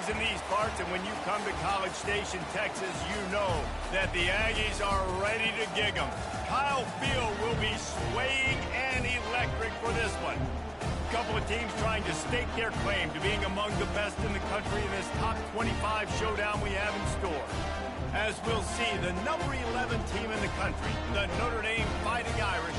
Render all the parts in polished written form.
things in these parts, and when you come to College Station, Texas, you know that the Aggies are ready to gig 'em. Kyle Field will be swaying and electric for this one. A couple of teams trying to stake their claim to being among the best in the country in this top 25 showdown we have in store. As we'll see, the number 11 team in the country, the Notre Dame Fighting Irish,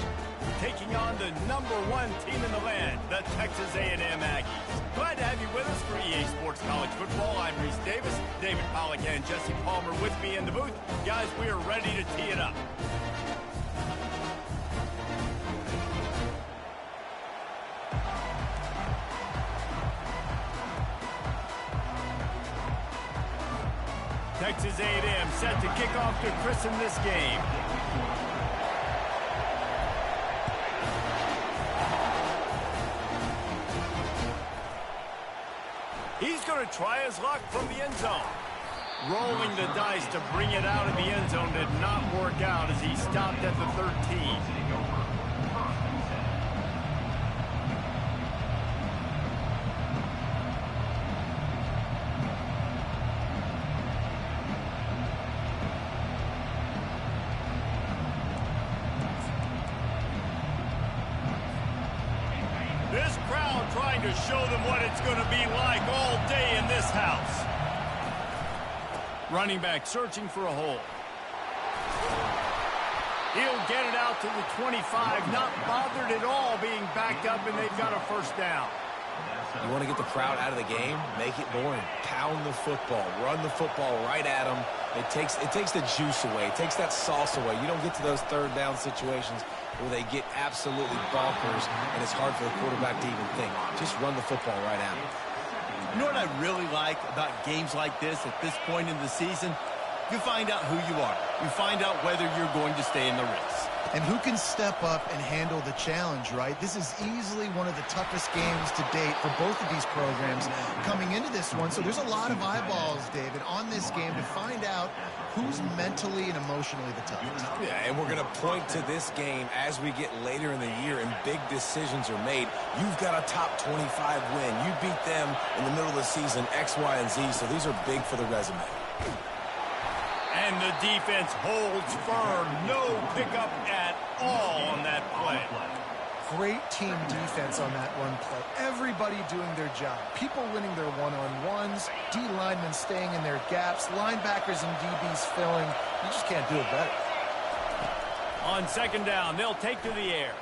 taking on the number 1 team in the land, the Texas A&M Aggies. Glad to have you with us for EA Sports College Football. I'm Reese Davis, David Pollack and Jesse Palmer with me in the booth. Guys, we are ready to tee it up. Texas A&M set to kick off to christen this game. He's going to try his luck from the end zone. Rolling the dice to bring it out of the end zone did not work out as he stopped at the 13. This crowd trying to show them what it's going to be like all day in this house. Running back searching for a hole. He'll get it out to the 25, not bothered at all being backed up, and they've got a first down. You want to get the crowd out of the game? Make it boring. Pound the football. Run the football right at them. It takes the juice away. It takes that sauce away. You don't get to those third down situations where they get absolutely bonkers, and it's hard for the quarterback to even think. Just run the football right at them. You know what I really like about games like this at this point in the season? You find out who you are. You find out whether you're going to stay in the race. And who can step up and handle the challenge, right? This is easily one of the toughest games to date for both of these programs coming into this one. So there's a lot of eyeballs, David, on this game to find out who's mentally and emotionally the toughest. Yeah, and we're going to point to this game as we get later in the year and big decisions are made. You've got a top 25 win. You beat them in the middle of the season, X, Y, and Z, so these are big for the resume. And the defense holds firm. No pickup at all on that play. Great team defense on that run play. Everybody doing their job. People winning their one-on-ones, D linemen staying in their gaps, linebackers and DBs filling. You just can't do it better. On second down, they'll take to the air.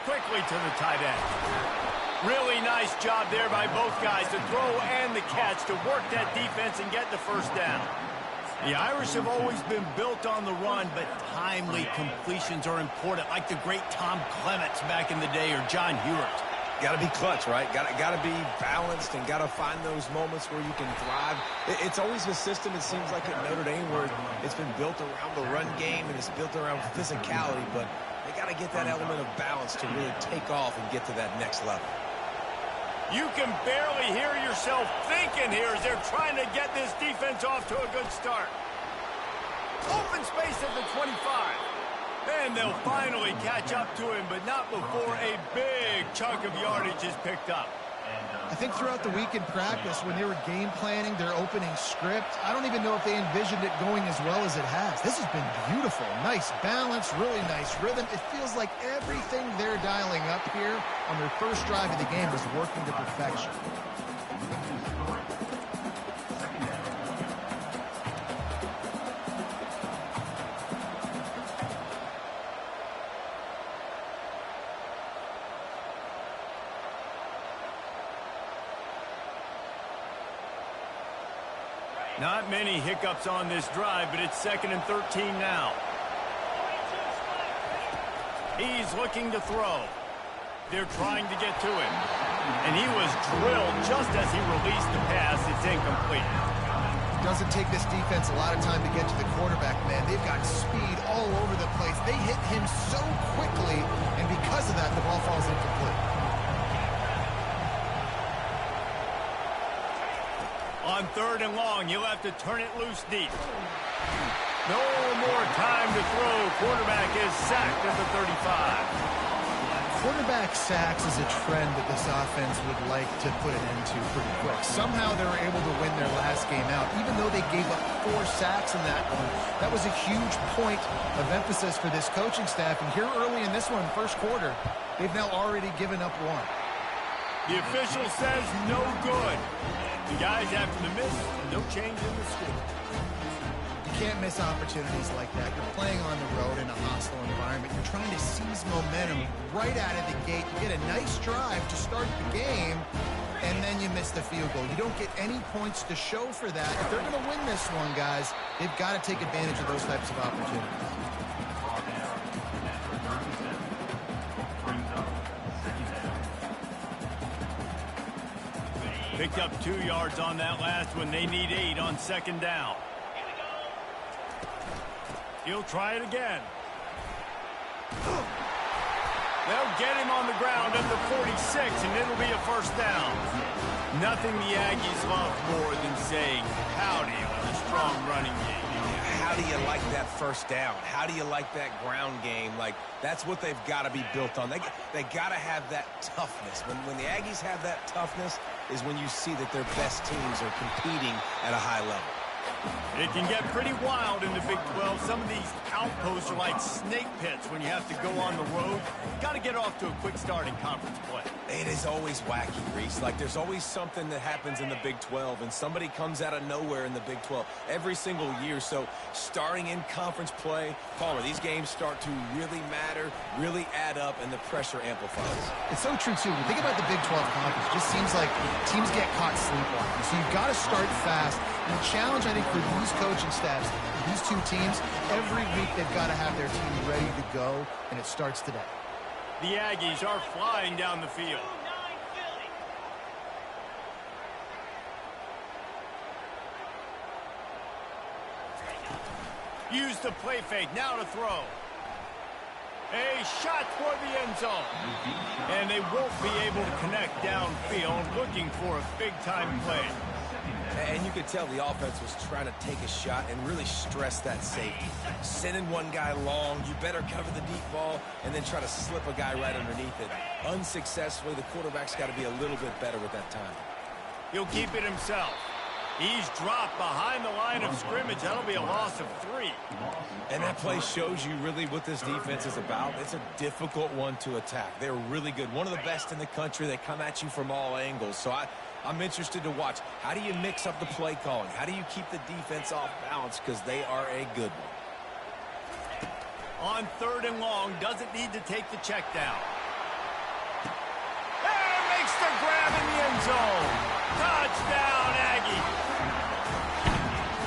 Quickly to the tight end. Really nice job there by both guys to throw and the catch to work that defense and get the first down. The Irish have always been built on the run, but timely completions are important, like the great Tom Clements back in the day or John Hewart. Got to be clutch, right? Got to be balanced and got to find those moments where you can thrive. It's always a system, it seems like, at Notre Dame where it's been built around the run game and it's built around physicality, but they got to get that element of balance to really take off and get to that next level. You can barely hear yourself thinking here as they're trying to get this defense off to a good start. Open space at the 25. And they'll finally catch up to him, but not before a big chunk of yardage is picked up. I think throughout the week in practice, when they were game planning their opening script, I don't even know if they envisioned it going as well as it has. This has been beautiful. Nice balance, really nice rhythm. It feels like everything they're dialing up here on their first drive of the game is working to perfection. Not many hiccups on this drive, but it's 2nd and 13 now. He's looking to throw. They're trying to get to him. And he was drilled just as he released the pass. It's incomplete. It doesn't take this defense a lot of time to get to the quarterback, man. They've got speed all over the place. They hit him so quickly, and because of that, the ball falls incomplete. On 3rd and long, you'll have to turn it loose deep. No more time to throw. Quarterback is sacked at the 35. Quarterback sacks is a trend that this offense would like to put an end to pretty quick. Somehow they were able to win their last game out, even though they gave up 4 sacks in that one. That was a huge point of emphasis for this coaching staff. And here early in this one, first quarter, they've now already given up 1. The official says no good. The guys after the miss, no change in the score. You can't miss opportunities like that. You're playing on the road in a hostile environment. You're trying to seize momentum right out of the gate. You get a nice drive to start the game, and then you miss the field goal. You don't get any points to show for that. If they're going to win this one, guys, they've got to take advantage of those types of opportunities. Picked up 2 yards on that last one. They need 8 on second down. He'll try it again. They'll get him on the ground at the 46, and it'll be a first down. Nothing the Aggies love more than saying howdy with a strong running game. How do you like that first down? How do you like that ground game? Like, that's what they've got to be built on. They got to have that toughness. When the Aggies have that toughness is when you see that their best teams are competing at a high level. It can get pretty wild in the Big 12. Some of these outposts are like snake pits when you have to go on the road. Got to get off to a quick start in conference play. It is always wacky, Reese. Like, there's always something that happens in the Big 12, and somebody comes out of nowhere in the Big 12 every single year. So starting in conference play, Palmer, these games start to really matter, really add up, and the pressure amplifies. It's so true, too. When you think about the Big 12 conference, it just seems like teams get caught sleepwalking. So you've got to start fast. And the challenge, I think, for these coaching staffs, these 2 teams, every week they've got to have their team ready to go, and it starts today. The Aggies are flying down the field. Use the play fake, now to throw. A shot for the end zone. And they won't be able to connect downfield, looking for a big-time play. And you could tell the offense was trying to take a shot and really stress that safety. Sending one guy long, you better cover the deep ball, and then try to slip a guy right underneath it. Unsuccessfully, the quarterback's got to be a little bit better with that time. He'll keep it himself. He's dropped behind the line of scrimmage. That'll be a loss of 3. And that play shows you really what this defense is about. It's a difficult one to attack. They're really good. One of the best in the country. They come at you from all angles. So I'm interested to watch. How do you mix up the play calling? How do you keep the defense off balance? Because they are a good one. On 3rd and long, doesn't need to take the check down. And makes the grab in the end zone. Touchdown, Aggie.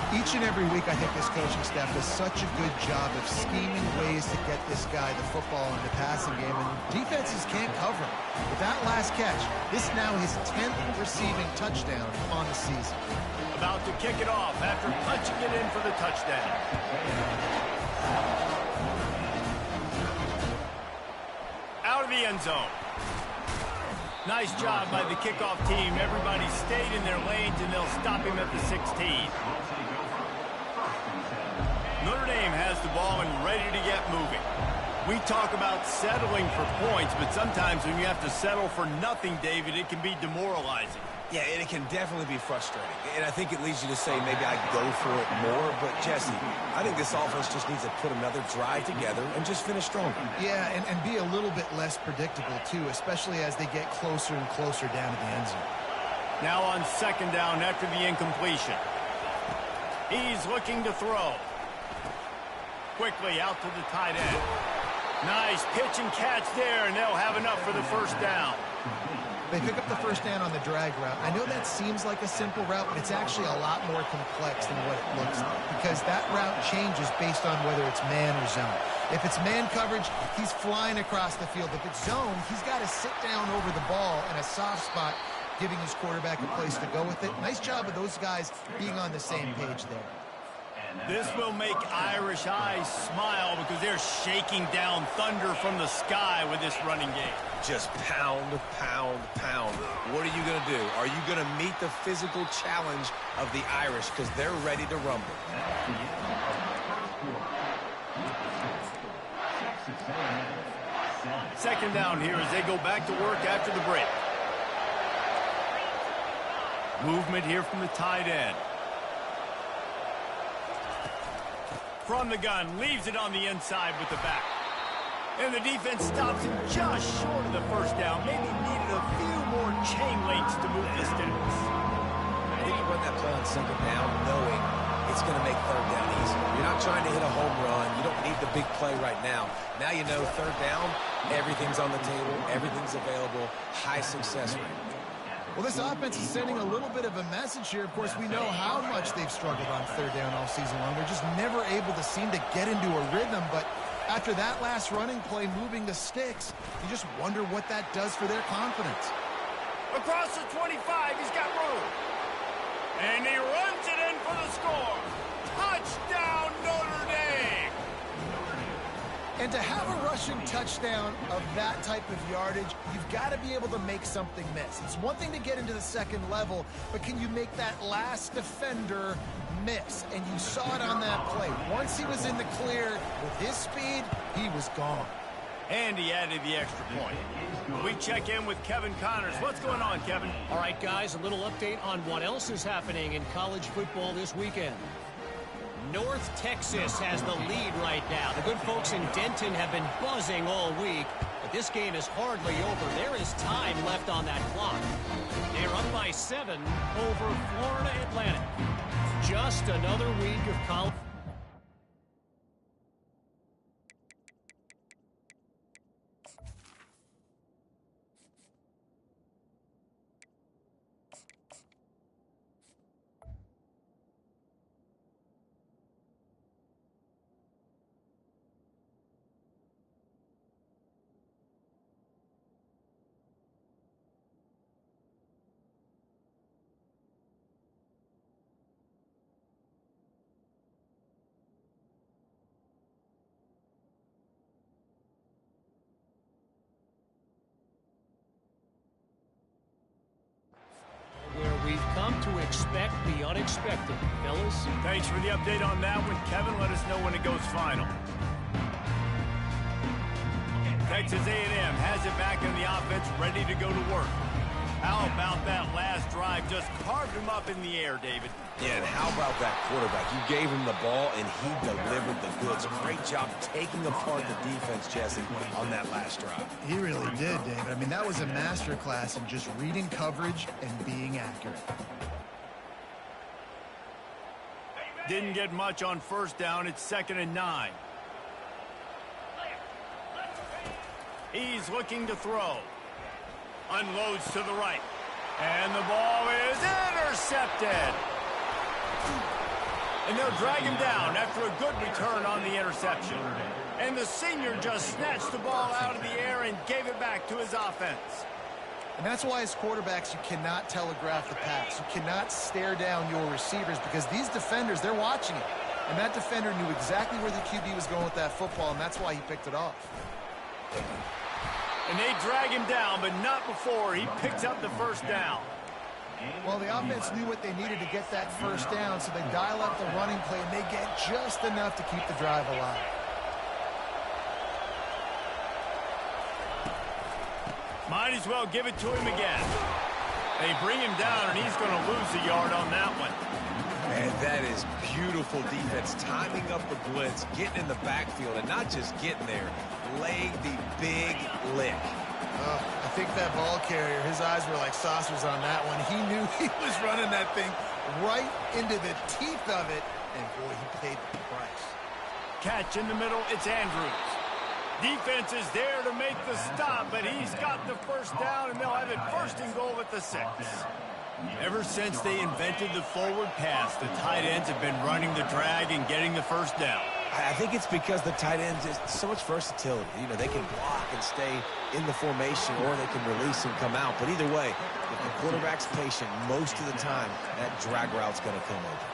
Each and every week, I think this coaching staff does such a good job of scheming ways to get this guy the football in the passing game, and defenses can't cover him. With that last catch, this now his 10th receiving touchdown on the season. About to kick it off after punching it in for the touchdown. Out of the end zone. Nice job by the kickoff team. Everybody stayed in their lanes, and they'll stop him at the 16. Notre Dame has the ball and ready to get moving. We talk about settling for points, but sometimes when you have to settle for nothing, David, it can be demoralizing. Yeah, and it can definitely be frustrating. And I think it leads you to say maybe I go for it more. But, Jesse, I think this offense just needs to put another drive together and just finish stronger. Yeah, and be a little bit less predictable, too, especially as they get closer and closer down to the end zone. Now on second down after the incompletion. He's looking to throw. Quickly out to the tight end. Nice pitch and catch there, and they'll have enough for the first down. They pick up the first down on the drag route. I know that seems like a simple route, but it's actually a lot more complex than what it looks like, because that route changes based on whether it's man or zone. If it's man coverage, he's flying across the field. If it's zone, he's got to sit down over the ball in a soft spot, giving his quarterback a place to go with it. Nice job of those guys being on the same page there. This will make Irish eyes smile because they're shaking down thunder from the sky with this running game. Just pound, pound, pound. What are you going to do? Are you going to meet the physical challenge of the Irish because they're ready to rumble? Second down here as they go back to work after the break. Movement here from the tight end. From the gun, leaves it on the inside with the back. And the defense stops him just short of the first down. Maybe needed a few more chain links to move the sticks. I think you run that play on second down knowing it's going to make third down easy. You're not trying to hit a home run. You don't need the big play right now. Now you know third down, everything's on the table, everything's available, high success rate. Well, this offense is sending a little bit of a message here. Of course, we know how much they've struggled on third down all season long. They're just never able to seem to get into a rhythm. But after that last running play, moving the sticks, you just wonder what that does for their confidence. Across the 25, he's got room. And he runs it in for the score. Touchdown, Notre Dame! And to have a rushing touchdown of that type of yardage, you've got to be able to make something miss. It's one thing to get into the second level, but can you make that last defender miss? And you saw it on that play. Once he was in the clear with his speed, he was gone. And he added the extra point. We check in with Kevin Connors. What's going on, Kevin? All right, guys, a little update on what else is happening in college football this weekend. North Texas has the lead right now. The good folks in Denton have been buzzing all week, but this game is hardly over. There is time left on that clock. They're up by 7 over Florida Atlantic. Just another week of college. We've come to expect the unexpected, fellas. Thanks for the update on that one, Kevin. Let us know when it goes final. Texas A&M has it back in the offense, ready to go to work. How about that last drive? Just carved him up in the air, David. Yeah, and how about that quarterback? You gave him the ball, and he delivered the goods. Great job taking apart the defense, Jesse, on that last drive. He really did, David. I mean, that was a masterclass in just reading coverage and being accurate. Didn't get much on first down. It's 2nd and 9. He's looking to throw. Unloads to the right. And the ball is intercepted. And they'll drag him down after a good return on the interception. And the senior just snatched the ball out of the air and gave it back to his offense. And that's why as quarterbacks, you cannot telegraph the pass. You cannot stare down your receivers because these defenders, they're watching it. And that defender knew exactly where the QB was going with that football, and that's why he picked it off. And they drag him down, but not before he picks up the first down. Well, the offense knew what they needed to get that first down, so they dial up the running play, and they get just enough to keep the drive alive. Might as well give it to him again. They bring him down, and he's going to lose a yard on that one. And that is beautiful defense, timing up the blitz, getting in the backfield, and not just getting there, laying the big lick. I think that ball carrier, his eyes were like saucers on that one. He knew he was running that thing right into the teeth of it, and boy, he paid the price. Catch in the middle, it's Andrews. Defense is there to make the stop, but he's got the first down, and they'll have it 1st and goal at the 6. Ever since they invented the forward pass, the tight ends have been running the drag and getting the first down. I think it's because the tight ends is so much versatility. You know, they can block and stay in the formation, or they can release and come out. But either way, if the quarterback's patient, most of the time, that drag route's going to come over.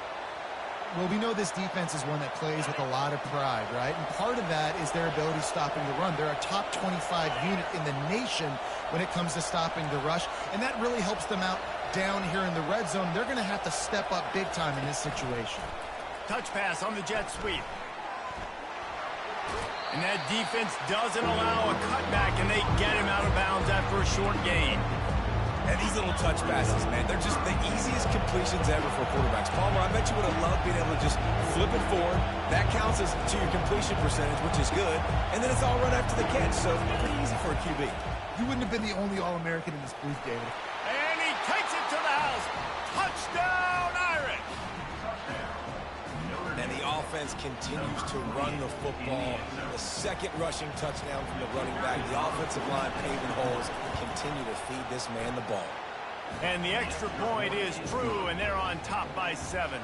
Well, we know this defense is one that plays with a lot of pride, right? And part of that is their ability stopping the run. They're a top 25 unit in the nation when it comes to stopping the rush, and that really helps them out down here in the red zone. They're going to have to step up big time in this situation. Touch pass on the jet sweep. And that defense doesn't allow a cutback, and they get him out of bounds after a short gain. And these little touch passes, man, they're just the easiest completions ever for quarterbacks. Palmer, I bet you would have loved being able to just flip it forward. That counts as to your completion percentage, which is good. And then it's all run after the catch, so pretty easy for a QB. You wouldn't have been the only All-American in this booth, David. And he takes it to the house. Touchdown, Irish! And the offense continues to run the football. The second rushing touchdown from the running back. The offensive line paving holes. Continue to feed this man the ball. And the extra point is true, and they're on top by 7.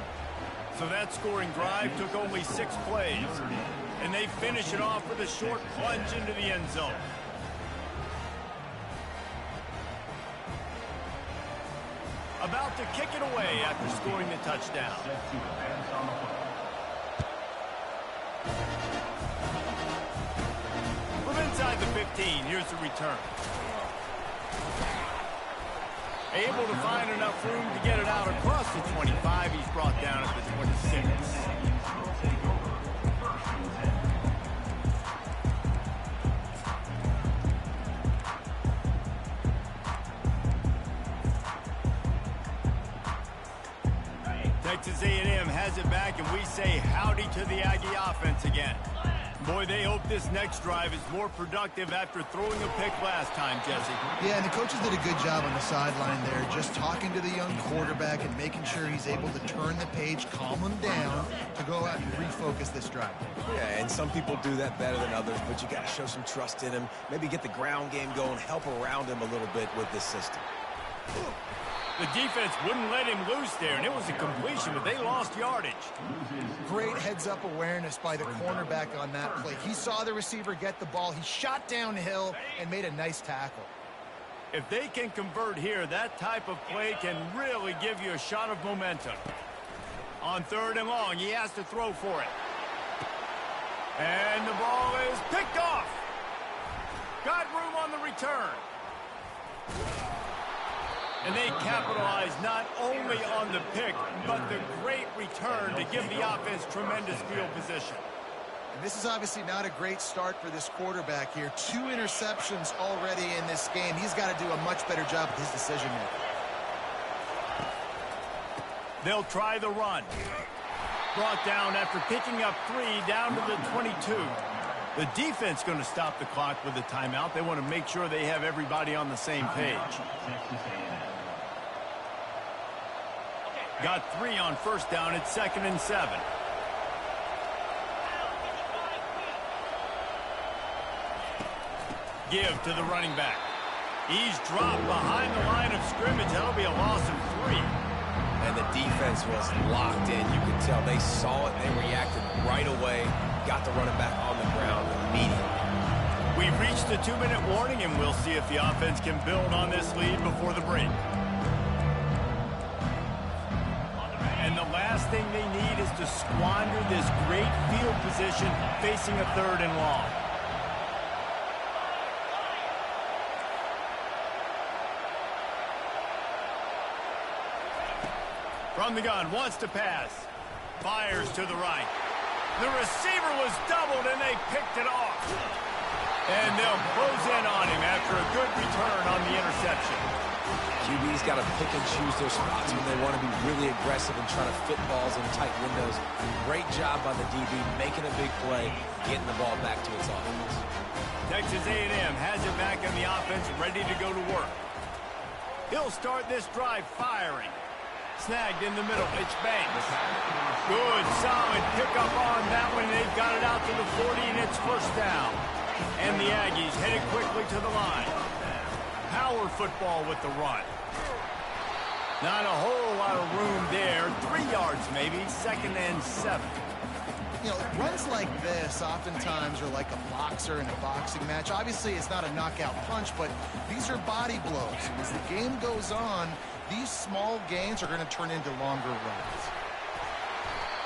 So that scoring drive took only 6 plays. And they finish it off with a short plunge into the end zone. About to kick it away after scoring the touchdown. From inside the 15, here's the return. Able to find enough room to get it out across the 25. He's brought down at the 26. Texas A&M has it back, and we say howdy to the Aggie offense again. Boy, they hope this next drive is more productive after throwing a pick last time, Jesse. Yeah, and the coaches did a good job on the sideline there, just talking to the young quarterback and making sure he's able to turn the page, calm him down, to go out and refocus this drive. Yeah, and some people do that better than others, but you got to show some trust in him. Maybe get the ground game going, help around him a little bit with this system. The defense wouldn't let him loose there, and it was a completion, but they lost yardage. Great heads-up awareness by the cornerback on that play. He saw the receiver get the ball. He shot downhill and made a nice tackle. If they can convert here, that type of play can really give you a shot of momentum. On 3rd and long, he has to throw for it. And the ball is picked off. Got room on the return. And they capitalize not only on the pick, but the great return to give the offense tremendous field position. And this is obviously not a great start for this quarterback here. 2 interceptions already in this game. He's got to do a much better job with his decision-making. They'll try the run. Brought down after picking up 3 down to the 22. The defense going to stop the clock with a timeout. They want to make sure they have everybody on the same page. Got 3 on 1st down. It's 2nd and 7. Give to the running back. He's dropped behind the line of scrimmage. That'll be a loss of 3. And the defense was locked in. You could tell they saw it. They reacted right away. Got the running back on the ground immediately. We've reached the 2-minute warning, and we'll see if the offense can build on this lead before the break. And the last thing they need is to squander this great field position facing a 3rd and long. From the gun, wants to pass. Fires to the right. The receiver was doubled, and they picked it off. And they'll close in on him after a good return on the interception. QB's got to pick and choose their spots when they want to be really aggressive and try to fit balls in tight windows. Great job by the DB, making a big play, getting the ball back to its offense. Texas A&M has it back on the offense, ready to go to work. He'll start this drive firing. Snagged in the middle. It's Banks. Good, solid pickup on that one. They've got it out to the 40, and it's 1st down. And the Aggies headed quickly to the line. Power football with the run. Not a whole lot of room there. 3 yards maybe. 2nd and 7. You know, runs like this oftentimes are like a boxer in a boxing match. Obviously, it's not a knockout punch, but these are body blows. And as the game goes on, these small gains are going to turn into longer runs.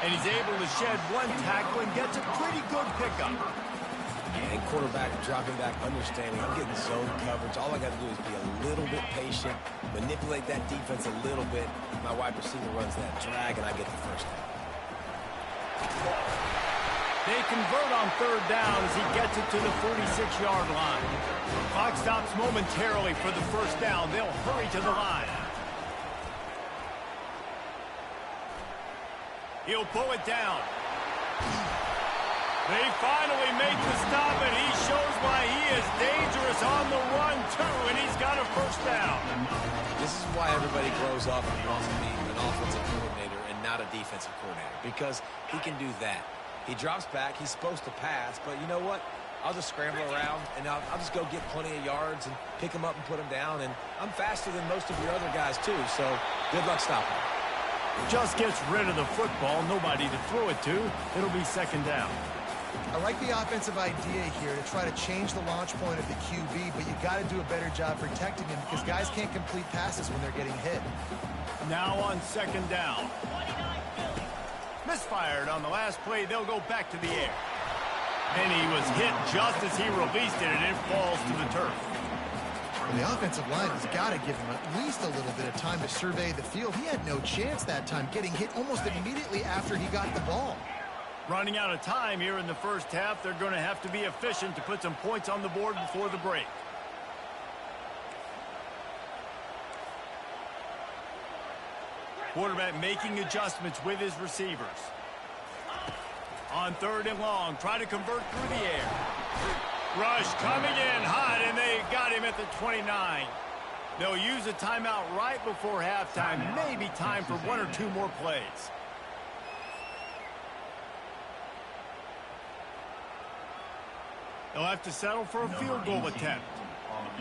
And he's able to shed 1 tackle and gets a pretty good pickup. And quarterback dropping back, understanding I'm getting zone coverage. All I got to do is be a little bit patient, manipulate that defense a little bit. My wide receiver runs that drag, and I get the 1st down. They convert on third down as he gets it to the 46-yard line. Clock stops momentarily for the first down. They'll hurry to the line. He'll pull it down. They finally make the stop, and he shows why he is dangerous on the run, too, and he's got a first down. This is why everybody grows up and wants to be an offensive coordinator and not a defensive coordinator, because he can do that. He drops back. He's supposed to pass, but you know what? I'll just scramble around, and I'll just go get plenty of yards and pick him up and put him down, and I'm faster than most of your other guys, too, so good luck stopping him. Just gets rid of the football, nobody to throw it to. It'll be second down. I like the offensive idea here to try to change the launch point of the QB, but you got to do a better job protecting him because guys can't complete passes when they're getting hit. Now on second down. Misfired on the last play. They'll go back to the air. And he was hit just as he released it, and it falls to the turf. Well, the offensive line has got to give him at least a little bit of time to survey the field. He had no chance that time, getting hit almost immediately after he got the ball. Running out of time here in the first half. They're going to have to be efficient to put some points on the board before the break. Quarterback making adjustments with his receivers. On third and long, try to convert through the air. Rush coming in hot, and they got him at the 29. They'll use a timeout right before halftime. Maybe time for one or two more plays. They'll have to settle for a field goal attempt.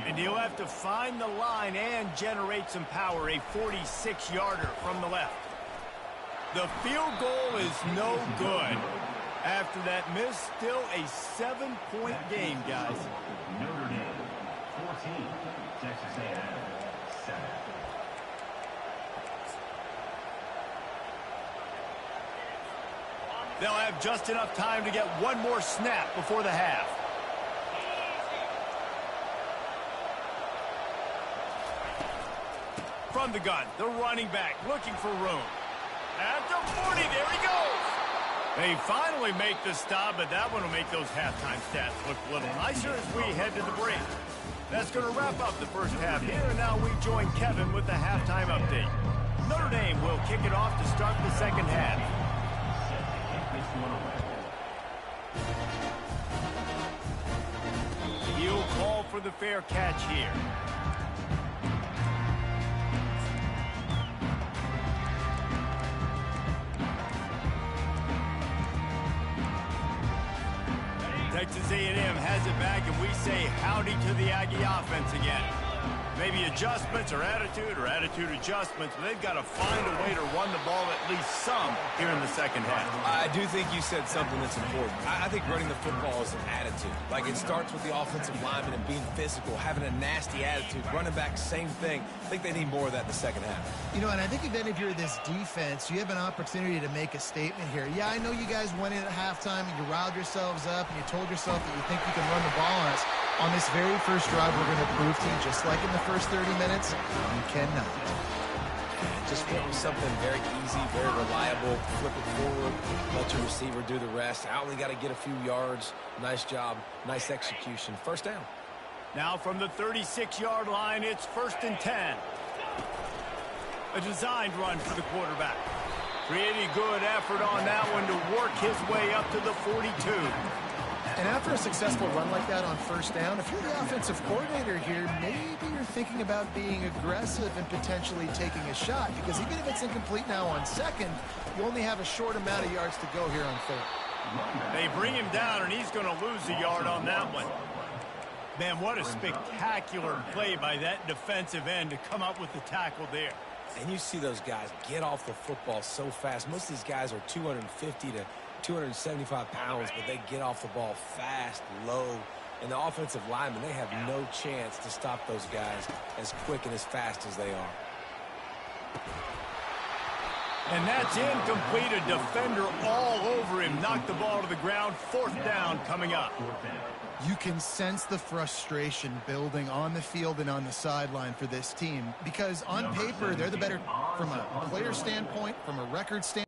And he'll have to find the line and generate some power. A 46-yarder from the left. The field goal is no good. After that miss, still a 7-point game, guys. Notre Dame, 14. Texas A&M, 7. They'll have just enough time to get one more snap before the half. From the gun, the running back looking for room. At the 40, there he goes. They finally make the stop, but that one will make those halftime stats look a little nicer as we head to the break. That's going to wrap up the first half here, and now we join Kevin with the halftime update. Notre Dame will kick it off to start the second half. He'll call for the fair catch here. Texas A&M has it back, and we say howdy to the Aggie offense again. Maybe adjustments or attitude adjustments, but they've got to find a way to run the ball at least some here in the second half. I do think you said something that's important. I think running the football is an attitude. Like, it starts with the offensive lineman and being physical, having a nasty attitude. Running back, same thing. I think they need more of that in the second half. You know, and I think then if you're this defense, you have an opportunity to make a statement here. Yeah, I know you guys went in at halftime and you riled yourselves up and you told yourself that you think you can run the ball on us. On this very first drive, we're going to prove to you, just like in the first 30 minutes, you cannot. Just flip something very easy, very reliable. Flip it forward, let your receiver do the rest. I only got to get a few yards. Nice job, nice execution. First down. Now from the 36-yard line, it's 1st and 10. A designed run for the quarterback. Pretty good effort on that one to work his way up to the 42. And after a successful run like that on first down, if you're the offensive coordinator here, maybe you're thinking about being aggressive and potentially taking a shot, because even if it's incomplete now on second, you only have a short amount of yards to go here on third. They bring him down, and he's going to lose a yard on that one. Man, what a spectacular play by that defensive end to come up with the tackle there. And you see those guys get off the football so fast. Most of these guys are 250 to 275 pounds, but they get off the ball fast, low. And the offensive linemen, they have no chance to stop those guys as quick and as fast as they are. And that's incomplete. A defender all over him. Knocked the ball to the ground. 4th down coming up. You can sense the frustration building on the field and on the sideline for this team, because on paper, they're the better from a player standpoint, from a record standpoint.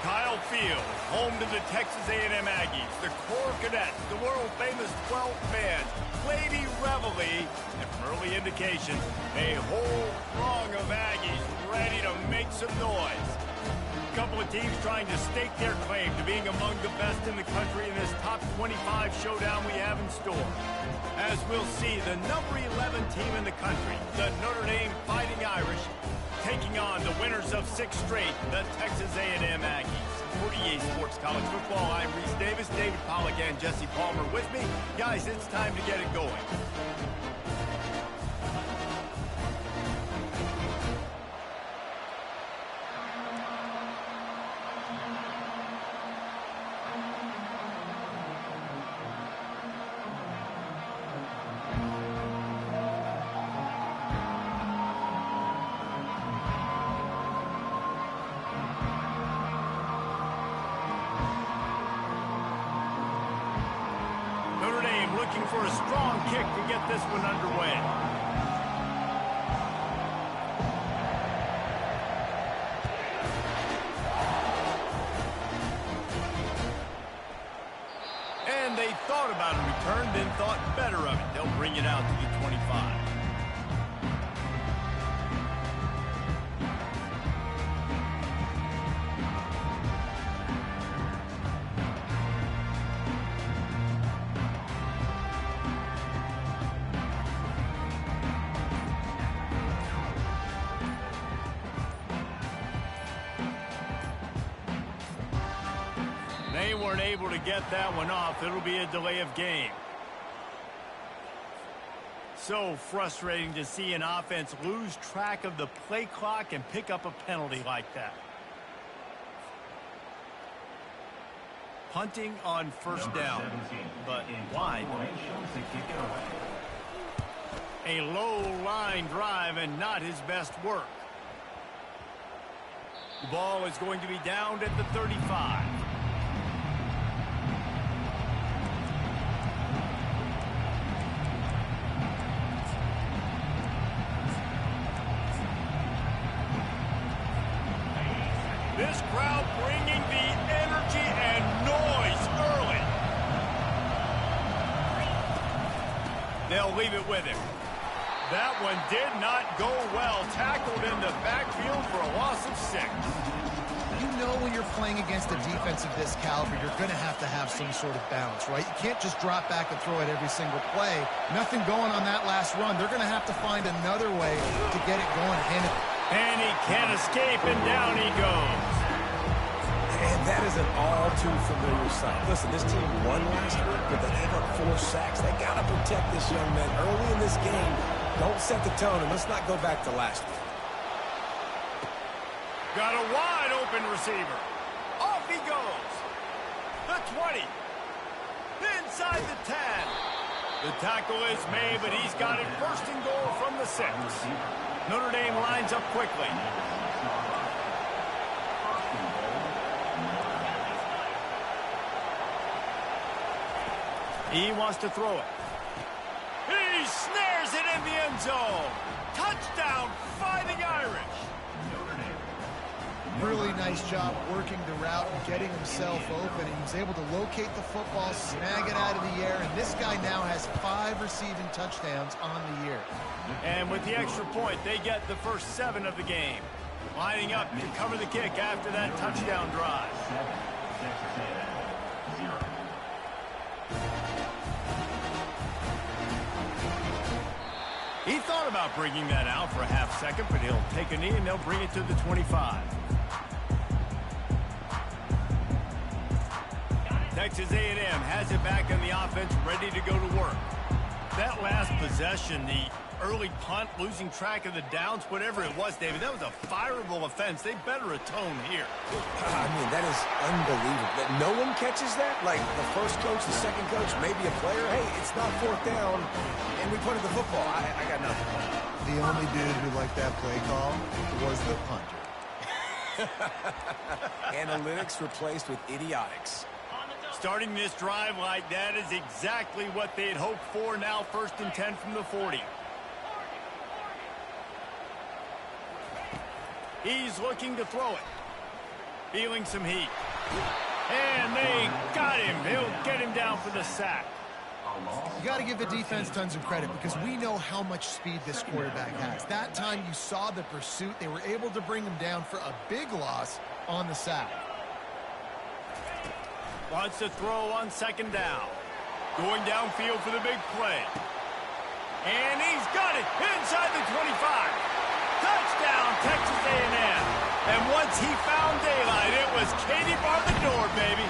Kyle Field, home to the Texas A&M Aggies, the Corps Cadets, the world-famous 12th man, Lady Reveille, and from early indications, a whole throng of Aggies ready to make some noise. A couple of teams trying to stake their claim to being among the best in the country in this top 25 showdown we have in store. As we'll see, the number 11 team in the country, the Notre Dame Fighting Irish, taking on the winners of 6 straight, the Texas A&M Aggies. For EA Sports College Football, I'm Reese Davis, David Pollack, and Jesse Palmer with me. Guys, it's time to get it going. Looking for a strong kick to get this one underway. And they thought about a return, then thought better of it. They'll bring it out to the 25. They weren't able to get that one off. It'll be a delay of game. So frustrating to see an offense lose track of the play clock and pick up a penalty like that. Punting on first down, but wide. A low line drive and not his best work. The ball is going to be downed at the 35. This crowd bringing the energy and noise early. They'll leave it with him. That one did not go well. Tackled in the backfield for a loss of 6. You know when you're playing against a defense of this caliber, you're going to have some sort of balance, right? You can't just drop back and throw it every single play. Nothing going on that last run. They're going to have to find another way to get it going. And he can't escape, and down he goes. And that is an all too familiar sight. Listen, this team won last week, but they gave up 4 sacks. They got to protect this young man early in this game. Don't set the tone, and let's not go back to last week. Got a wide open receiver. Off he goes. The 20. Inside the 10. The tackle is made, but he's got it first and goal from the 6. Notre Dame lines up quickly. He wants to throw it. He snares it in the end zone. Touchdown, Fighting Irish. Really nice job working the route and getting himself open. He was able to locate the football, snag it out of the air, and this guy now has 5 receiving touchdowns on the year. And with the extra point, they get the first 7 of the game. Lining up to cover the kick after that touchdown drive. He thought about bringing that out for a half second, but he'll take a knee and they'll bring it to the 25. Texas A&M has it back in the offense, ready to go to work. That last possession, the early punt, losing track of the downs, whatever it was, David, that was a fireable offense. They better atone here. I mean, that is unbelievable. That no one catches that? Like the first coach, the second coach, maybe a player. Hey, it's not 4th down, and we punted the football. I got nothing. The only dude who liked that play call was the punter. Analytics replaced with idiotics. Starting this drive like that is exactly what they had hoped for. Now 1st and 10 from the 40. He's looking to throw it. Feeling some heat. And they got him. He'll get him down for the sack. You got to give the defense tons of credit because we know how much speed this quarterback has. That time you saw the pursuit. They were able to bring him down for a big loss on the sack. Wants to throw on second down. Going downfield for the big play. And he's got it inside the 25. Touchdown, Texas A&M. And once he found daylight, it was Katie bar the door, baby.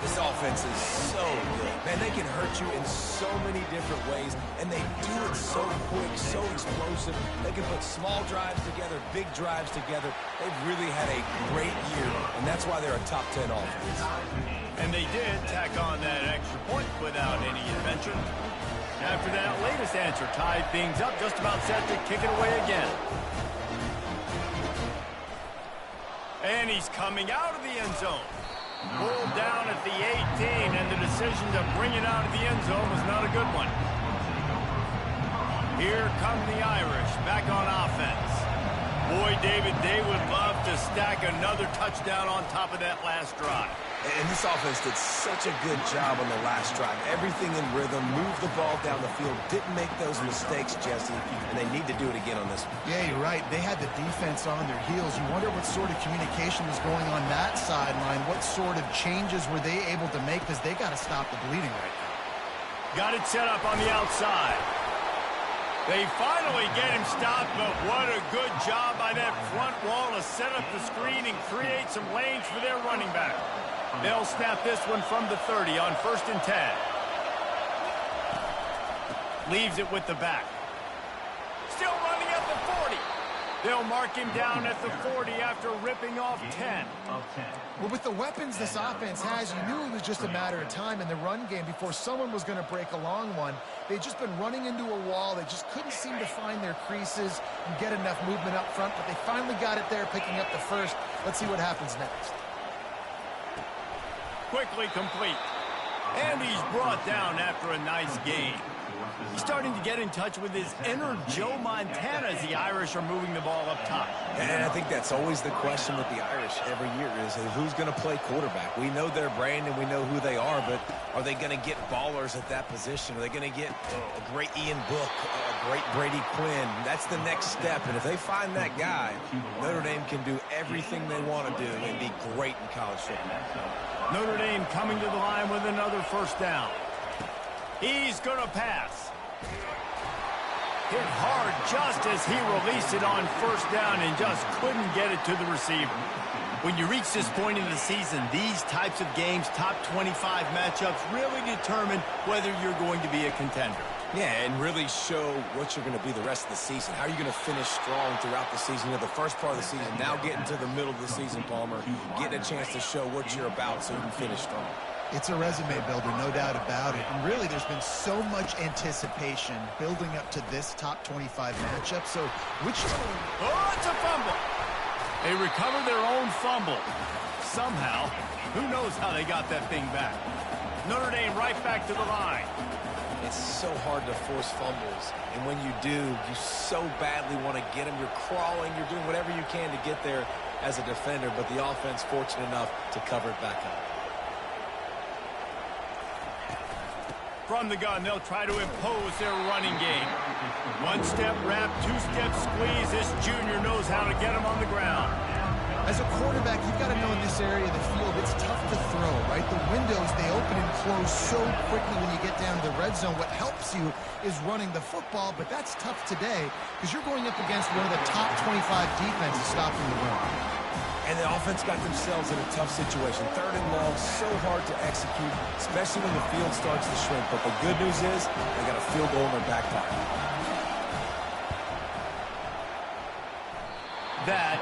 This offense is so good. Man, they can hurt you in so many different ways, and they do it so quick, so explosive. They can put small drives together, big drives together. They've really had a great year, and that's why they're a top 10 offense. And they did tack on that extra point without any adventure. After that latest answer tied things up, just about set to kick it away again. And he's coming out of the end zone. Pulled down at the 18, and the decision to bring it out of the end zone was not a good one. Here come the Irish back on offense. Boy, David, they would love to stack another touchdown on top of that last drive. And this offense did such a good job on the last drive. Everything in rhythm, moved the ball down the field, didn't make those mistakes, Jesse, and they need to do it again on this one. Yeah, you're right. They had the defense on their heels. You wonder what sort of communication was going on that sideline. What sort of changes were they able to make because they got to stop the bleeding right now. Got it set up on the outside. They finally get him stopped, but what a good job by that front wall to set up the screen and create some lanes for their running back. They'll snap this one from the 30 on 1st and 10. Leaves it with the back. Still running at the 40. They'll mark him down at the 40 after ripping off 10. Well, with the weapons this offense has, you knew it was just a matter of time in the run game before someone was going to break a long one. They'd just been running into a wall. They just couldn't seem to find their creases and get enough movement up front, but they finally got it there, picking up the first. Let's see what happens next. Quickly complete. And he's brought down after a nice gain. He's starting to get in touch with his inner Joe Montana as the Irish are moving the ball up top. And I think that's always the question with the Irish every year is who's going to play quarterback. We know their brand and we know who they are, but are they going to get ballers at that position? Are they going to get a great Ian Book, a great Brady Quinn? That's the next step, and if they find that guy, Notre Dame can do everything they want to do and be great in college football. Notre Dame coming to the line with another first down. He's going to pass. Hit hard just as he released it on first down and just couldn't get it to the receiver. When you reach this point in the season, these types of games, top 25 matchups, really determine whether you're going to be a contender. Yeah, and really show what you're going to be the rest of the season. How are you going to finish strong throughout the season? You know, the first part of the season, now getting to the middle of the season, Palmer, getting a chance to show what you're about so you can finish strong. It's a resume builder, no doubt about it. And really, there's been so much anticipation building up to this top 25 matchup. So, which... Oh, it's a fumble. They recovered their own fumble. Somehow, who knows how they got that thing back. Notre Dame right back to the line. It's so hard to force fumbles. And when you do, you so badly want to get them. You're crawling. You're doing whatever you can to get there as a defender. But the offense fortunate enough to cover it back up. From the gun, they'll try to impose their running game. One-step wrap, two-step squeeze. This junior knows how to get him on the ground. As a quarterback, you've got to know in this area of the field, it's tough to throw, right? The windows, they open and close so quickly when you get down to the red zone. What helps you is running the football, but that's tough today because you're going up against one of the top 25 defenses stopping the run. And the offense got themselves in a tough situation. 3rd and long, so hard to execute, especially when the field starts to shrink. But the good news is they got a field goal in their back pocket. That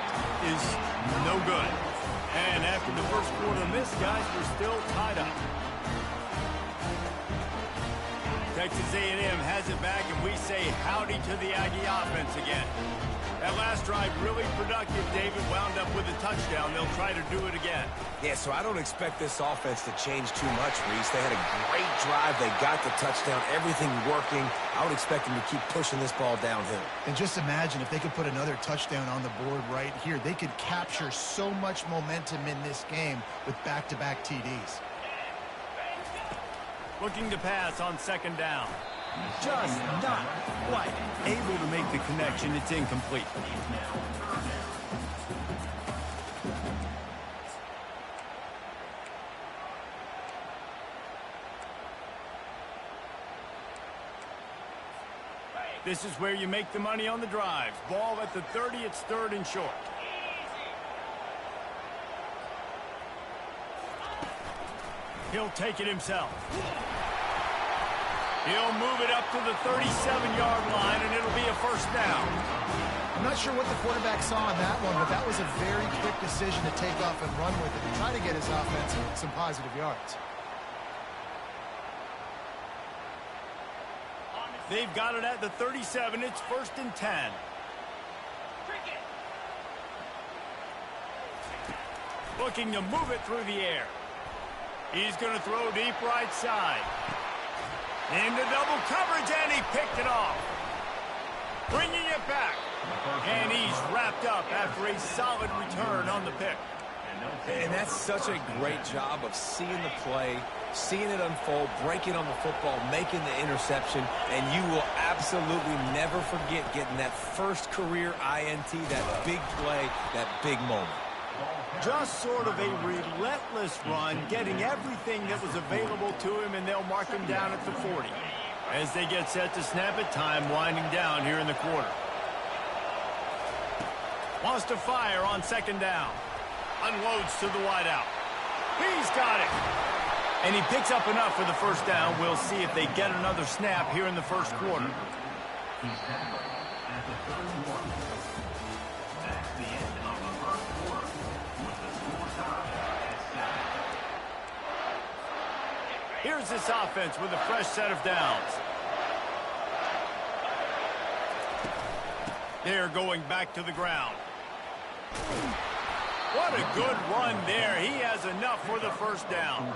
is no good. And after the first quarter miss, guys, we're still tied up. Texas A&M has it back, and we say howdy to the Aggie offense again. That last drive really productive. David wound up with a touchdown. They'll try to do it again. Yeah, so I don't expect this offense to change too much, Reese. They had a great drive. They got the touchdown. Everything working. I would expect them to keep pushing this ball downhill. And just imagine if they could put another touchdown on the board right here. They could capture so much momentum in this game with back-to-back TDs. Looking to pass on second down. Just not quite able to make the connection. It's incomplete. This is where you make the money on the drives. Ball at the 30, it's third and short. He'll take it himself. He'll move it up to the 37-yard line, and it'll be a first down. I'm not sure what the quarterback saw on that one, but that was a very quick decision to take off and run with it and try to get his offense some positive yards. They've got it at the 37. It's first and 10. Looking to move it through the air. He's going to throw deep right side. Into double coverage, and he picked it off. Bringing it back. And he's wrapped up after a solid return on the pick. And that's such a great job of seeing the play, seeing it unfold, breaking on the football, making the interception, and you will absolutely never forget getting that first career INT, that big play, that big moment. Just sort of a relentless run, getting everything that was available to him, and they'll mark him down at the 40. As they get set to snap it, time winding down here in the quarter. Wants to fire on second down. Unloads to the wideout. He's got it. And he picks up enough for the first down. We'll see if they get another snap here in the first quarter. He's tackled at the 31. That's the end of the first quarter with the score tied at 7. Here's this offense with a fresh set of downs. They're going back to the ground. What a good run there. He has enough for the first down.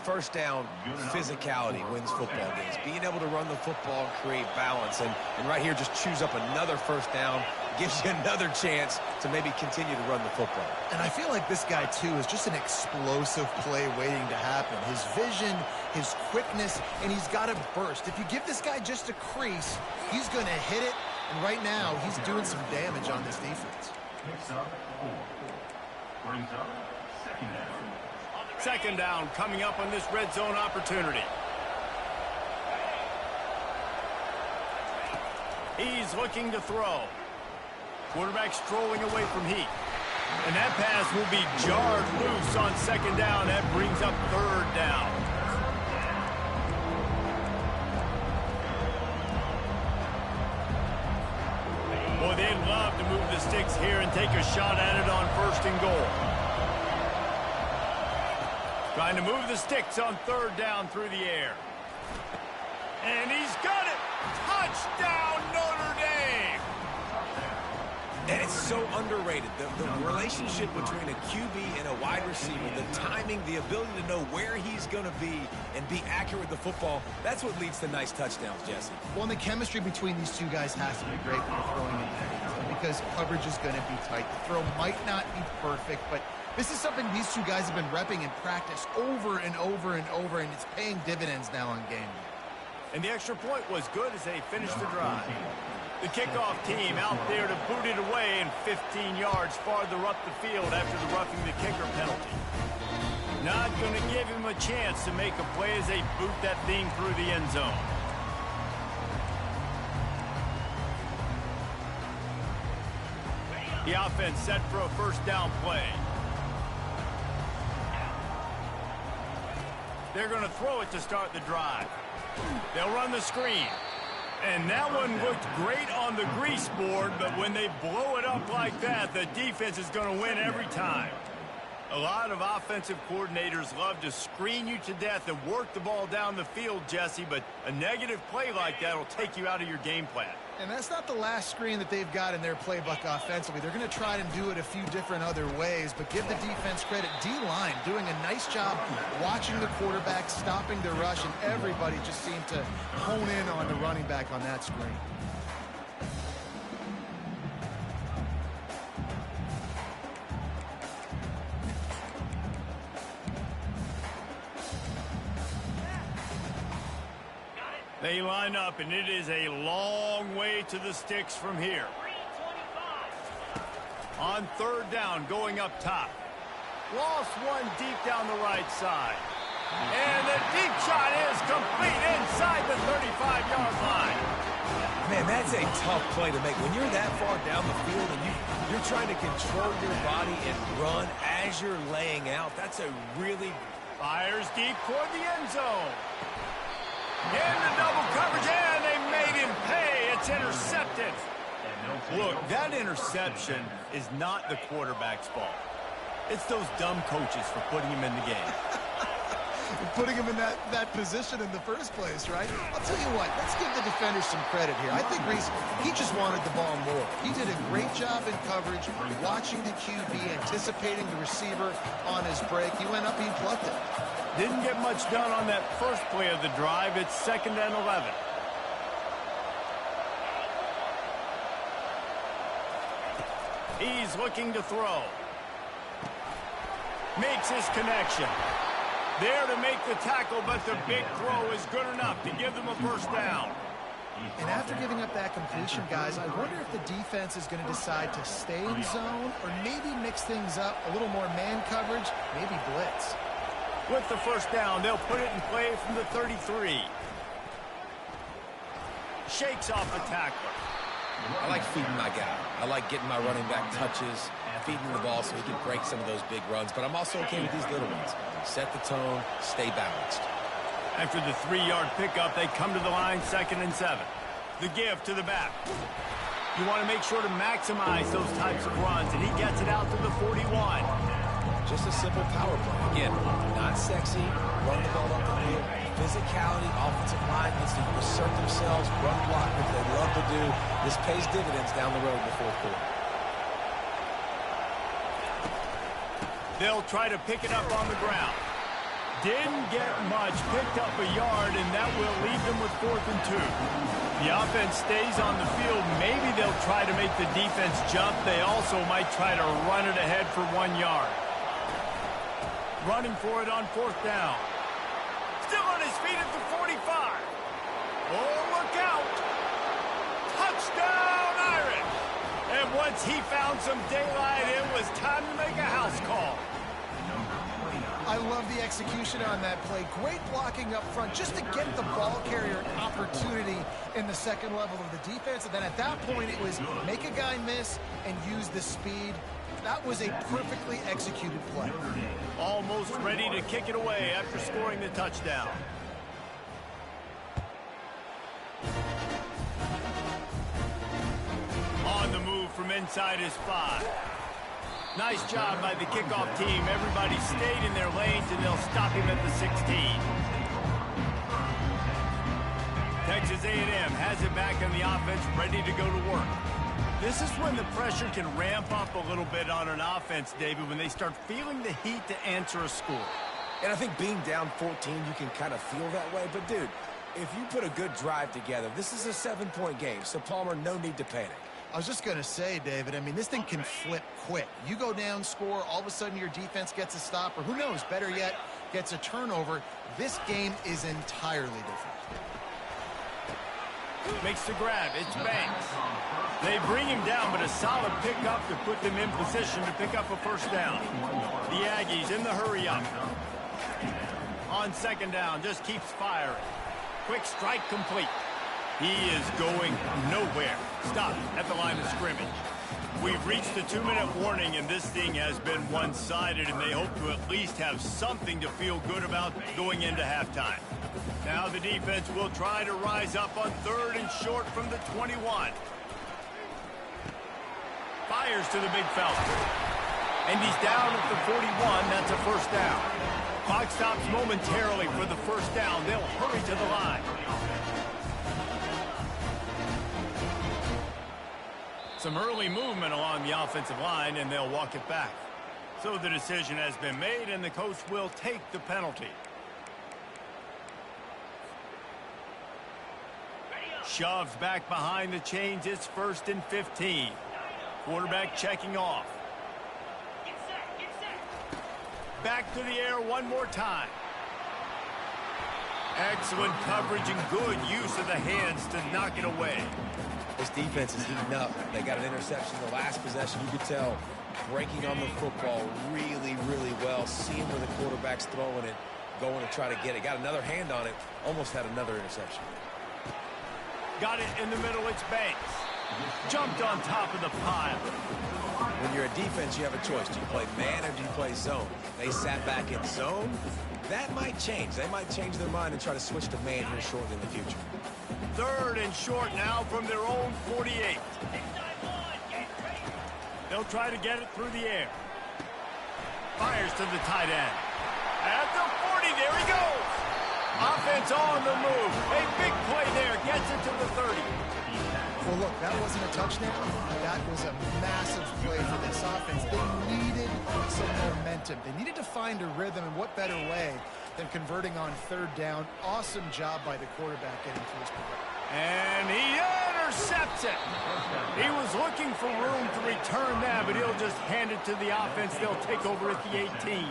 First down, physicality wins football games. Being able to run the football and create balance. And right here, just choose up another first down. Gives you another chance to maybe continue to run the football. And I feel like this guy, too, is just an explosive play waiting to happen. His vision, his quickness, and he's got a burst. If you give this guy just a crease, he's going to hit it. And right now, he's doing some damage on this defense. Picks up 4. Brings up second down. Second down coming up on this red zone opportunity. He's looking to throw. Quarterback strolling away from heat. And that pass will be jarred loose on second down. That brings up third down. Boy, they'd love to move the sticks here and take a shot at it on first and goal. Trying to move the sticks on third down through the air. And he's got it! Touchdown, Notre Dame! And it's so underrated. The relationship between a QB and a wide receiver, the timing, the ability to know where he's going to be and be accurate with the football, that's what leads to nice touchdowns, Jesse. Well, and the chemistry between these two guys has to be great when they're throwing in the because coverage is going to be tight. The throw might not be perfect, but this is something these two guys have been repping in practice over and over and over, and it's paying dividends now on game day. And the extra point was good as they finished the drive. The kickoff team out there to boot it away and 15 yards farther up the field after the roughing the kicker penalty. Not going to give him a chance to make a play as they boot that thing through the end zone. The offense set for a first down play. They're going to throw it to start the drive. They'll run the screen. And that one looked great on the grease board, but when they blow it up like that, the defense is going to win every time. A lot of offensive coordinators love to screen you to death and work the ball down the field, Jesse, but a negative play like that will take you out of your game plan. And that's not the last screen that they've got in their playbook offensively. They're going to try and do it a few different other ways, but give the defense credit. D-line doing a nice job watching the quarterback, stopping the rush, and everybody just seemed to hone in on the running back on that screen. They line up, and it is a long way to the sticks from here. On third down, going up top. Lost one deep down the right side. And the deep shot is complete inside the 35-yard line. Man, that's a tough play to make. When you're that far down the field and you're trying to control your body and run as you're laying out, that's a really... Fires deep toward the end zone. Into double coverage, and they made him pay. It's intercepted. Look, that interception is not the quarterback's fault. It's those dumb coaches for putting him in the game. Putting him in that position in the first place, right? I'll tell you what, let's give the defenders some credit here. I think Reese, he just wanted the ball more. He did a great job in coverage, watching the QB, anticipating the receiver on his break. He went up, he plucked it. Didn't get much done on that first play of the drive. It's 2nd and 11. He's looking to throw. Makes his connection. There to make the tackle, but the big throw is good enough to give them a first down. And after giving up that completion, guys, I wonder if the defense is going to decide to stay in zone or maybe mix things up, a little more man coverage, maybe blitz. With the first down, they'll put it in play from the 33. Shakes off the tackler. I like feeding my guy. I like getting my running back touches, feeding the ball so he can break some of those big runs. But I'm also okay with these little ones. Set the tone, stay balanced. After the 3-yard pickup, they come to the line, 2nd and 7. The give to the back. You want to make sure to maximize those types of runs, and he gets it out to the 41. Just a simple power play. Again, not sexy, run the ball up the field. Physicality, offensive line needs to assert themselves, run block, which they love to do. This pays dividends down the road in the fourth quarter. They'll try to pick it up on the ground. Didn't get much, picked up a yard, and that will leave them with 4th and 2. The offense stays on the field. Maybe they'll try to make the defense jump. They also might try to run it ahead for 1 yard. Running for it on 4th down. Still on his feet at the 45. Oh, look out. Touchdown, Irish. And once he found some daylight, it was time to make a house call. I love the execution on that play. Great blocking up front just to get the ball carrier an opportunity in the second level of the defense. And then at that point, it was make a guy miss and use the speed. That was a perfectly executed play. Almost ready to kick it away after scoring the touchdown. On the move from inside his 5. Nice job by the kickoff team. Everybody stayed in their lanes, and they'll stop him at the 16. Texas A&M has it back on the offense, ready to go to work. This is when the pressure can ramp up a little bit on an offense, David, when they start feeling the heat to answer a score. And I think being down 14, you can kind of feel that way. But, dude, if you put a good drive together, this is a 7-point game. So, Palmer, no need to panic. I was just going to say, David, I mean, this thing can flip quick. You go down, score, all of a sudden your defense gets a stop, or who knows, better yet, gets a turnover. This game is entirely different. Makes the grab. It's Banks. They bring him down, but a solid pickup to put them in position to pick up a first down. The Aggies in the hurry-up. On 2nd down, just keeps firing. Quick strike complete. He is going nowhere. Stop at the line of scrimmage. We've reached the 2-minute warning, and this thing has been one-sided, and they hope to at least have something to feel good about going into halftime. Now the defense will try to rise up on 3rd and short from the 21. Fires to the big fella. And he's down at the 41. That's a first down. Clock stops momentarily for the first down. They'll hurry to the line. Some early movement along the offensive line, and they'll walk it back. So the decision has been made, and the coach will take the penalty. Shoves back behind the chains. It's 1st and 15. Quarterback checking off. Back to the air one more time. Excellent coverage and good use of the hands to knock it away. This defense is heating up. They got an interception the last possession. You could tell breaking on the football really, really well. Seeing where the quarterback's throwing it, going to try to get it. Got another hand on it. Almost had another interception. Got it in the middle. It's Banks. Jumped on top of the pile. When you're a defense, you have a choice. Do you play man or do you play zone? They sat back in zone. That might change. They might change their mind and try to switch to man here shortly in the future. 3rd and short now from their own 48. They'll try to get it through the air. Fires to the tight end. At the 40, there he goes. Offense on the move. A big play there. Gets it to the 30. Well, look, that wasn't a touchdown. That was a massive play for this offense. They needed some momentum. They needed to find a rhythm, and what better way than converting on 3rd down. Awesome job by the quarterback getting to his position. And he intercepts it. He was looking for room to return that, but he'll just hand it to the offense. They'll take over at the 18.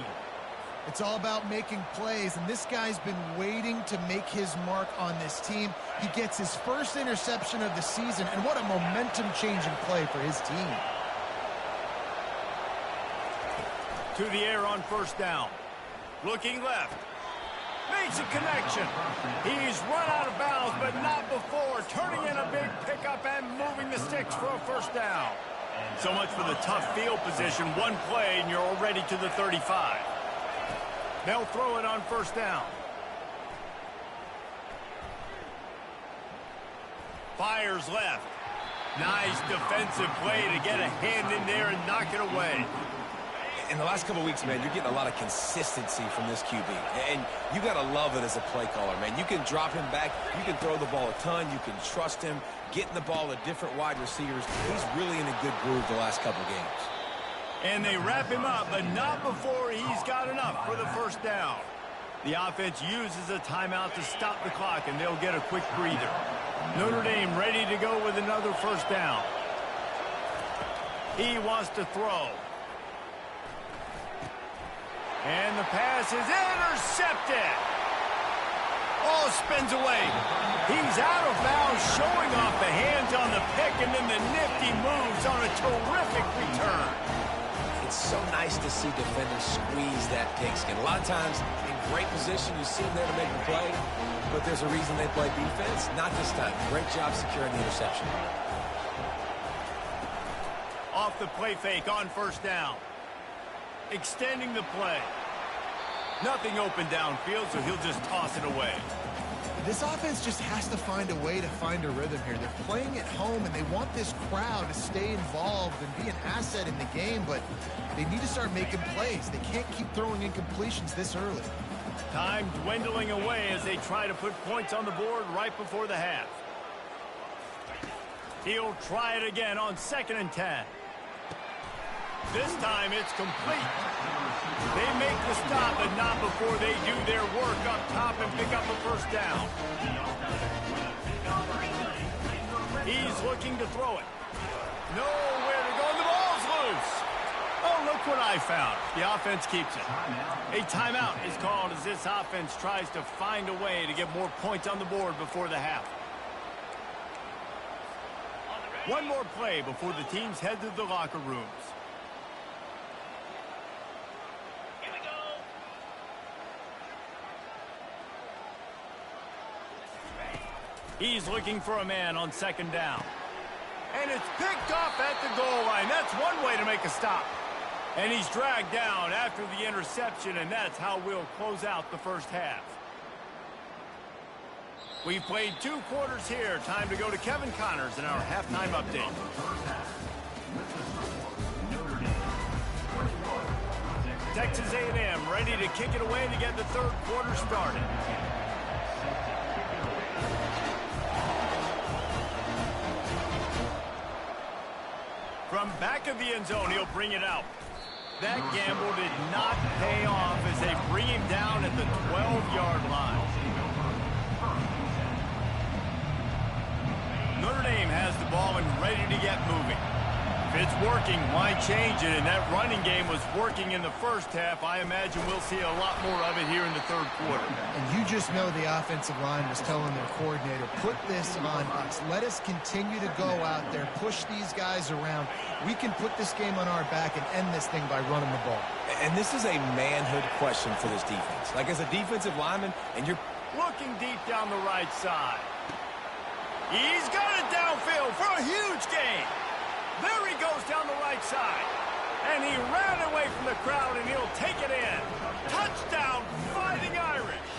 It's all about making plays, and this guy's been waiting to make his mark on this team. He gets his first interception of the season, and what a momentum-changing play for his team. To the air on 1st down. Looking left. Makes a connection. He's run out of bounds, but not before. Turning in a big pickup and moving the sticks for a 1st down. So much for the tough field position. One play, and you're already to the 35. They'll throw it on 1st down. Fires left. Nice defensive play to get a hand in there and knock it away. In the last couple of weeks, man, you're getting a lot of consistency from this QB. And you got to love it as a play caller, man. You can drop him back. You can throw the ball a ton. You can trust him, getting the ball to different wide receivers. He's really in a good groove the last couple of games. And they wrap him up, but not before he's got enough for the 1st down. The offense uses a timeout to stop the clock, and they'll get a quick breather. Notre Dame ready to go with another 1st down. He wants to throw. And the pass is intercepted. Oh, spins away. He's out of bounds, showing off the hands on the pick, and then the nifty moves on a terrific return. It's so nice to see defenders squeeze that pigskin. A lot of times, in great position, you see them there to make the play, but there's a reason they play defense. Not this time. Great job securing the interception. Off the play fake on 1st down. Extending the play. Nothing open downfield, so he'll just toss it away. This offense just has to find a way to find a rhythm here. They're playing at home, and they want this crowd to stay involved and be an asset in the game, but they need to start making plays. They can't keep throwing incompletions this early. Time dwindling away as they try to put points on the board right before the half. He'll try it again on 2nd and 10. This time it's complete. They make the stop, but not before they do their work up top and pick up a 1st down. He's looking to throw it. Nowhere to go, and the ball's loose. Oh, look what I found. The offense keeps it. A timeout is called as this offense tries to find a way to get more points on the board before the half. One more play before the teams head to the locker rooms. He's looking for a man on 2nd down. And it's picked off at the goal line. That's one way to make a stop. And he's dragged down after the interception, and that's how we'll close out the 1st half. We've played 2 quarters here. Time to go to Kevin Connors in our halftime update. Notre Dame 21, Texas A&M ready to kick it away to get the third quarter started. From back of the end zone, he'll bring it out. That gamble did not pay off as they bring him down at the 12-yard line. Notre Dame has the ball and ready to get moving. If it's working, why change it? And that running game was working in the first half. I imagine we'll see a lot more of it here in the third quarter. And you just know the offensive line was telling their coordinator, put this on us. Let us continue to go out there, push these guys around. We can put this game on our back and end this thing by running the ball. And this is a manhood question for this defense. Like, as a defensive lineman, and you're looking deep down the right side. He's got it downfield for a huge gain. There he goes down the right side. And he ran away from the crowd, and he'll take it in. Touchdown, Fighting Irish.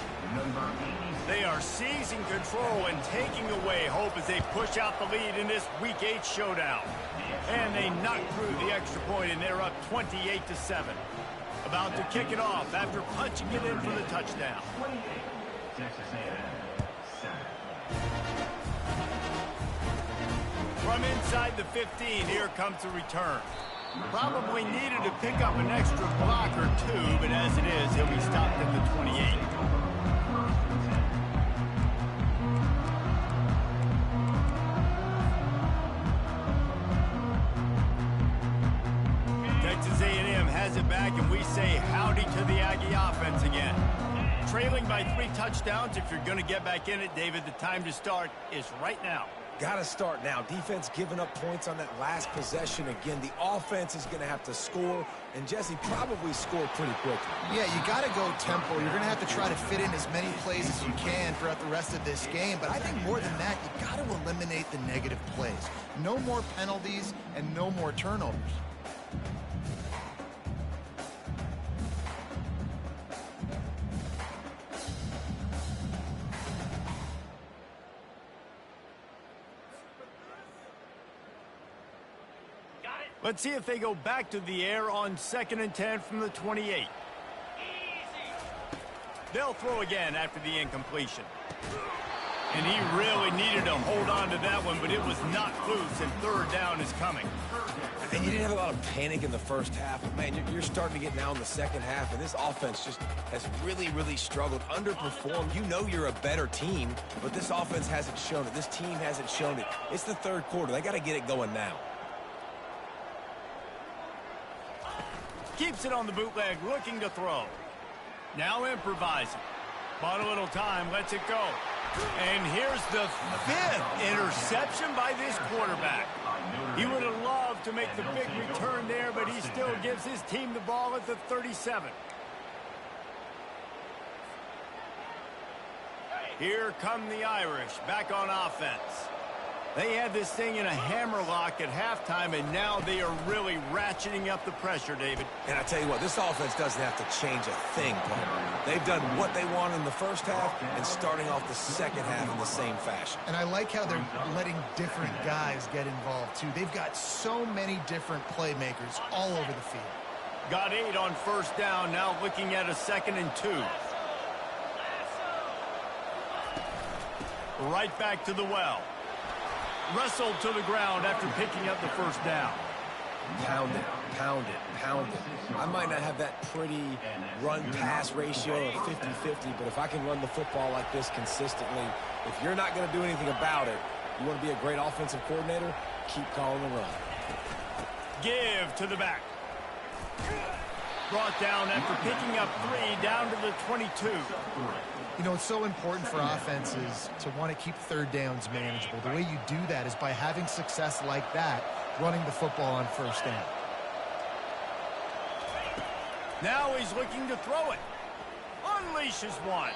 They are seizing control and taking away hope as they push out the lead in this Week 8 showdown. And they knock through the extra point, and they're up 28-7. About to kick it off after punching it in for the touchdown. Texas A&M, center. From inside the 15, here comes the return. Probably needed to pick up an extra block or two, but as it is, he'll be stopped at the 28. Texas A&M has it back, and we say howdy to the Aggie offense again. Trailing by 3 touchdowns. If you're going to get back in it, David, the time to start is right now. got to start now. Defense giving up points on that last possession. Again, the offense is going to have to score, and Jesse probably score pretty quickly. Yeah, you got to go tempo. You're going to have to try to fit in as many plays as you can throughout the rest of this game. But I think more than that, you got to eliminate the negative plays. No more penalties and no more turnovers. Let's see if they go back to the air on 2nd and 10 from the 28. They'll throw again after the incompletion. And he really needed to hold on to that one, but it was not loose, and 3rd down is coming. And you didn't have a lot of panic in the first half, but man, you're starting to get now in the second half, and this offense just has really struggled, underperformed. You know you're a better team, but this offense hasn't shown it. This team hasn't shown it. It's the 3rd quarter. They got to get it going now. Keeps it on the bootleg, looking to throw. Now improvising. Bought a little time, lets it go. And here's the 5th interception by this quarterback. He would have loved to make the big return there, but he still gives his team the ball at the 37. Here come the Irish, back on offense. They had this thing in a hammerlock at halftime, and now they are really ratcheting up the pressure, David. And I tell you what, this offense doesn't have to change a thing, Paul. They've done what they want in the first half and starting off the second half in the same fashion. And I like how they're letting different guys get involved, too. They've got so many different playmakers all over the field. Got 8 on 1st down, now looking at a 2nd and 2. Right back to the well. Wrestled to the ground after picking up the 1st down. Pound it, pound it, pound it. I might not have that pretty run-pass ratio of 50-50, but if I can run the football like this consistently, if you're not going to do anything about it, you want to be a great offensive coordinator, keep calling the run. Give to the back. Brought down after picking up 3 down to the 22. You know, it's so important for offenses to want to keep 3rd downs manageable. The way you do that is by having success like that, running the football on 1st down. Now he's looking to throw it. Unleashes one.